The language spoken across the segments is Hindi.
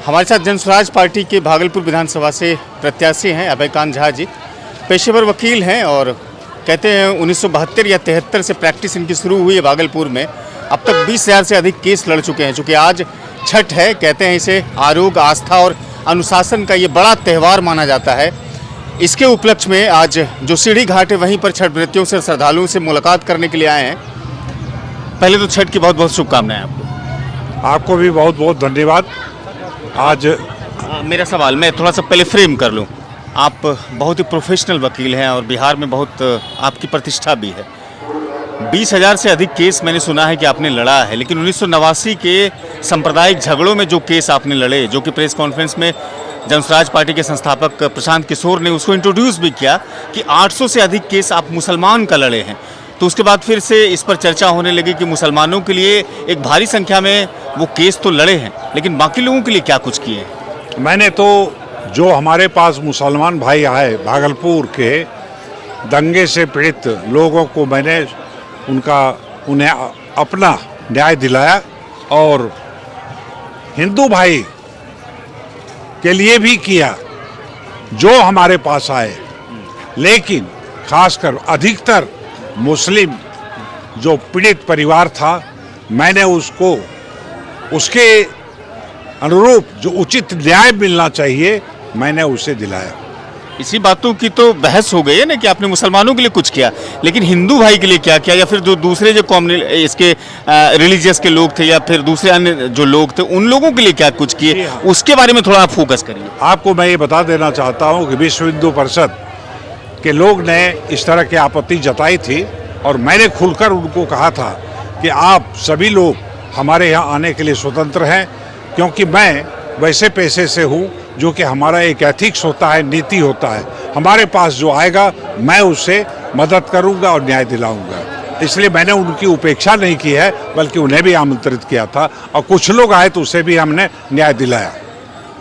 हमारे साथ जनस्वराज पार्टी के भागलपुर विधानसभा से प्रत्याशी हैं अभयकांत झा जी। पेशेवर वकील हैं और कहते हैं 1972 या 73 से प्रैक्टिस इनकी शुरू हुई है भागलपुर में। अब तक 20,000 से अधिक केस लड़ चुके हैं। चूँकि आज छठ है, कहते हैं इसे आरोग्य, आस्था और अनुशासन का ये बड़ा त्यौहार माना जाता है। इसके उपलक्ष्य में आज जो सीढ़ी घाट है वहीं पर छठ व्रतियों से, श्रद्धालुओं से मुलाकात करने के लिए आए हैं। पहले तो छठ की बहुत बहुत शुभकामनाएं आपको। आपको भी बहुत बहुत धन्यवाद। आज मेरा सवाल मैं थोड़ा सा पहले फ्रेम कर लूं। आप बहुत ही प्रोफेशनल वकील हैं और बिहार में बहुत आपकी प्रतिष्ठा भी है। 20,000 से अधिक केस मैंने सुना है कि आपने लड़ा है, लेकिन 1989 के सांप्रदायिक झगड़ों में जो केस आपने लड़े, जो कि प्रेस कॉन्फ्रेंस में जनस्वराज पार्टी के संस्थापक प्रशांत किशोर ने उसको इंट्रोड्यूस भी किया कि 800 से अधिक केस आप मुसलमान का लड़े हैं। तो उसके बाद फिर से इस पर चर्चा होने लगी कि मुसलमानों के लिए एक भारी संख्या में वो केस तो लड़े हैं, लेकिन बाकी लोगों के लिए क्या कुछ किए हैं? मैंने तो जो हमारे पास मुसलमान भाई आए भागलपुर के दंगे से पीड़ित लोगों को, मैंने उन्हें अपना न्याय दिलाया और हिंदू भाई के लिए भी किया जो हमारे पास आए। लेकिन खासकर अधिकतर मुस्लिम जो पीड़ित परिवार था, मैंने उसको उसके अनुरूप जो उचित न्याय मिलना चाहिए मैंने उसे दिलाया। इसी बातों की तो बहस हो गई है ना कि आपने मुसलमानों के लिए कुछ किया, लेकिन हिंदू भाई के लिए क्या किया, या फिर जो दूसरे जो इसके रिलीजियस के लोग थे या फिर दूसरे अन्य जो लोग थे उन लोगों के लिए क्या कुछ किए, उसके बारे में थोड़ा आप फोकस करिए। आपको मैं ये बता देना चाहता हूँ कि विश्व हिंदू परिषद के लोग ने इस तरह की आपत्ति जताई थी और मैंने खुलकर उनको कहा था कि आप सभी लोग हमारे यहाँ आने के लिए स्वतंत्र हैं, क्योंकि मैं वैसे पेशे से हूँ जो कि हमारा एक एथिक्स होता है, नीति होता है। हमारे पास जो आएगा मैं उससे मदद करूँगा और न्याय दिलाऊँगा। इसलिए मैंने उनकी उपेक्षा नहीं की है, बल्कि उन्हें भी आमंत्रित किया था और कुछ लोग आए तो उसे भी हमने न्याय दिलाया।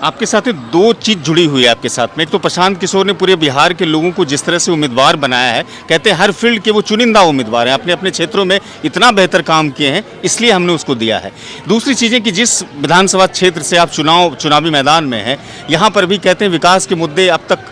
आपके साथ ही दो चीज़ जुड़ी हुई है आपके साथ में। एक तो प्रशांत किशोर ने पूरे बिहार के लोगों को जिस तरह से उम्मीदवार बनाया है, कहते हैं हर फील्ड के वो चुनिंदा उम्मीदवार हैं, अपने अपने क्षेत्रों में इतना बेहतर काम किए हैं, इसलिए हमने उसको दिया है। दूसरी चीज़ें कि जिस विधानसभा क्षेत्र से आप चुनावी मैदान में हैं, यहाँ पर भी कहते हैं विकास के मुद्दे अब तक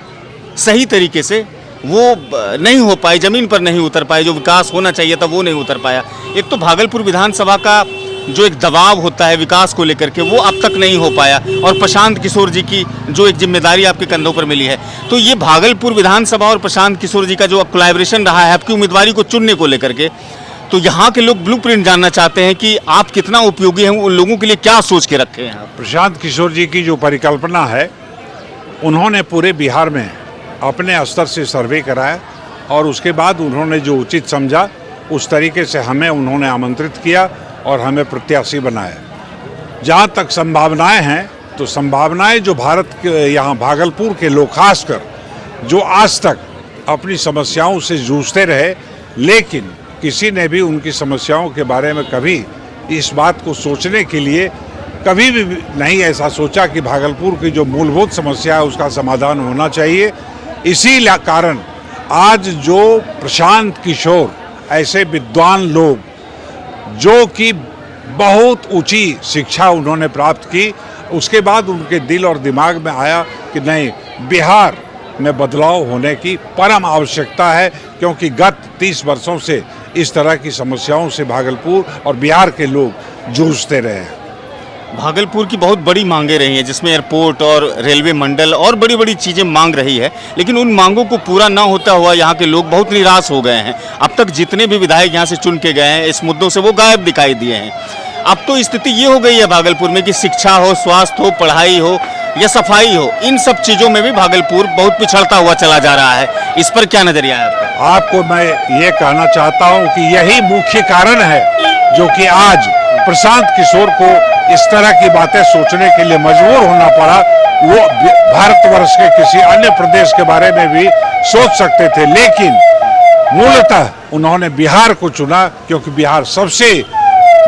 सही तरीके से वो नहीं हो पाए, ज़मीन पर नहीं उतर पाए। जो विकास होना चाहिए था वो नहीं उतर पाया। एक तो भागलपुर विधानसभा का जो एक दबाव होता है विकास को लेकर के, वो अब तक नहीं हो पाया, और प्रशांत किशोर जी की जो एक जिम्मेदारी आपके कंधों पर मिली है, तो ये भागलपुर विधानसभा और प्रशांत किशोर जी का जो कोलैबोरेशन रहा है आपकी उम्मीदवारी को चुनने को लेकर के, तो यहाँ के लोग ब्लूप्रिंट जानना चाहते हैं कि आप कितना उपयोगी हैं, उन लोगों के लिए क्या सोच के रखे हैं आप? प्रशांत किशोर जी की जो परिकल्पना है, उन्होंने पूरे बिहार में अपने स्तर से सर्वे कराया और उसके बाद उन्होंने जो उचित समझा उस तरीके से हमें उन्होंने आमंत्रित किया और हमें प्रत्याशी बनाया। जहाँ तक संभावनाएं हैं, तो संभावनाएं जो भारत के यहाँ भागलपुर के लोग खासकर जो आज तक अपनी समस्याओं से जूझते रहे, लेकिन किसी ने भी उनकी समस्याओं के बारे में कभी इस बात को सोचने के लिए कभी भी नहीं ऐसा सोचा कि भागलपुर की जो मूलभूत समस्या है उसका समाधान होना चाहिए। इसी कारण आज जो प्रशांत किशोर ऐसे विद्वान लोग जो कि बहुत ऊंची शिक्षा उन्होंने प्राप्त की, उसके बाद उनके दिल और दिमाग में आया कि नहीं, बिहार में बदलाव होने की परम आवश्यकता है, क्योंकि गत 30 वर्षों से इस तरह की समस्याओं से भागलपुर और बिहार के लोग जूझते रहे हैं। भागलपुर की बहुत बड़ी मांगें रही हैं, जिसमें एयरपोर्ट और रेलवे मंडल और बड़ी बड़ी चीज़ें मांग रही है, लेकिन उन मांगों को पूरा ना होता हुआ यहाँ के लोग बहुत निराश हो गए हैं। अब तक जितने भी विधायक यहाँ से चुन के गए हैं इस मुद्दों से वो गायब दिखाई दिए हैं। अब तो स्थिति ये हो गई है भागलपुर में कि शिक्षा हो, स्वास्थ्य हो, पढ़ाई हो या सफाई हो, इन सब चीज़ों में भी भागलपुर बहुत पिछड़ता हुआ चला जा रहा है। इस पर क्या नजरिया है आपका? आपको मैं ये कहना चाहता हूँ कि यही मुख्य कारण है जो कि आज प्रशांत किशोर को इस तरह की बातें सोचने के लिए मजबूर होना पड़ा। वो भारतवर्ष के किसी अन्य प्रदेश के बारे में भी सोच सकते थे, लेकिन मूलतः उन्होंने बिहार को चुना, क्योंकि बिहार सबसे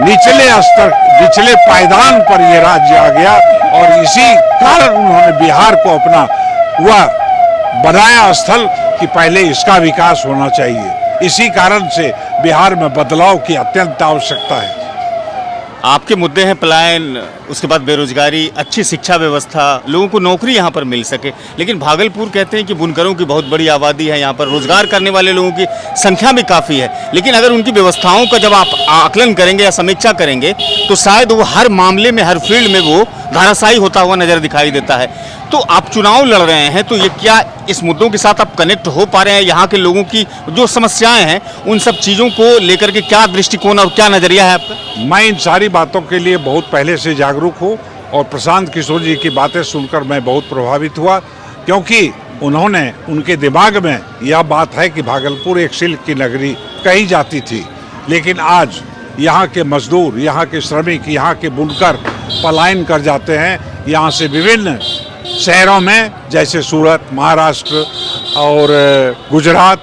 निचले पायदान पर ये राज्य आ गया और इसी कारण उन्होंने बिहार को अपना वह बनाया स्थल कि पहले इसका विकास होना चाहिए। इसी कारण से बिहार में बदलाव की अत्यंत आवश्यकता है। आपके मुद्दे हैं पलायन, उसके बाद बेरोजगारी, अच्छी शिक्षा व्यवस्था, लोगों को नौकरी यहाँ पर मिल सके। लेकिन भागलपुर कहते हैं कि बुनकरों की बहुत बड़ी आबादी है, यहाँ पर रोजगार करने वाले लोगों की संख्या भी काफ़ी है, लेकिन अगर उनकी व्यवस्थाओं का जब आप आकलन करेंगे या समीक्षा करेंगे तो शायद वो हर मामले में, हर फील्ड में वो धाराशायी होता हुआ नजर दिखाई देता है। तो आप चुनाव लड़ रहे हैं, तो ये क्या इस मुद्दों के साथ आप कनेक्ट हो पा रहे हैं? यहाँ के लोगों की जो समस्याएं हैं उन सब चीज़ों को लेकर के क्या दृष्टिकोण और क्या नजरिया है आपका? मैं इन सारी बातों के लिए बहुत पहले से जागरूक हूँ और प्रशांत किशोर जी की बातें सुनकर मैं बहुत प्रभावित हुआ, क्योंकि उन्होंने, उनके दिमाग में यह बात है कि भागलपुर एक सिल्क की नगरी कही जाती थी, लेकिन आज यहाँ के मजदूर, यहाँ के श्रमिक, यहाँ के बुनकर पलायन कर जाते हैं यहाँ से विभिन्न शहरों में, जैसे सूरत, महाराष्ट्र और गुजरात,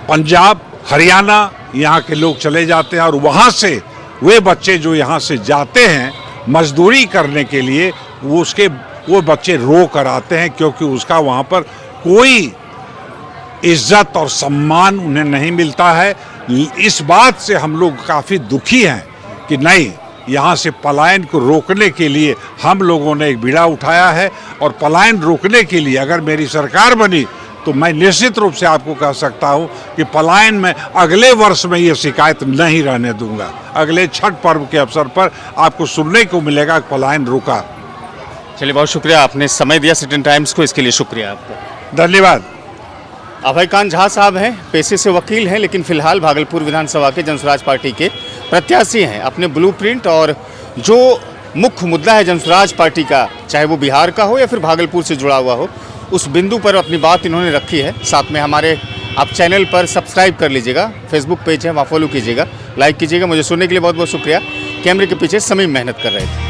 पंजाब, हरियाणा, यहाँ के लोग चले जाते हैं और वहाँ से वे बच्चे जो यहाँ से जाते हैं मजदूरी करने के लिए, वो बच्चे रो कर आते हैं, क्योंकि उसका वहाँ पर कोई इज्जत और सम्मान उन्हें नहीं मिलता है। इस बात से हम लोग काफ़ी दुखी हैं कि नहीं, यहाँ से पलायन को रोकने के लिए हम लोगों ने एक बीड़ा उठाया है, और पलायन रोकने के लिए अगर मेरी सरकार बनी तो मैं निश्चित रूप से आपको कह सकता हूँ कि पलायन में अगले वर्ष में ये शिकायत नहीं रहने दूंगा। अगले छठ पर्व के अवसर पर आपको सुनने को मिलेगा कि पलायन रुका। चलिए, बहुत शुक्रिया, आपने समय दिया सिटीजन टाइम्स को, इसके लिए शुक्रिया आपका। धन्यवाद। अभयकांत झा साहब हैं, पेशे से वकील हैं, लेकिन फिलहाल भागलपुर विधानसभा के जनसुराज पार्टी के प्रत्याशी हैं। अपने ब्लूप्रिंट और जो मुख्य मुद्दा है जनसुराज पार्टी का, चाहे वो बिहार का हो या फिर भागलपुर से जुड़ा हुआ हो, उस बिंदु पर अपनी बात इन्होंने रखी है। साथ में हमारे आप चैनल पर सब्सक्राइब कर लीजिएगा, फेसबुक पेज है वहाँ फॉलो कीजिएगा, लाइक कीजिएगा। मुझे सुनने के लिए बहुत बहुत शुक्रिया। कैमरे के पीछे समीम मेहनत कर रहे थे।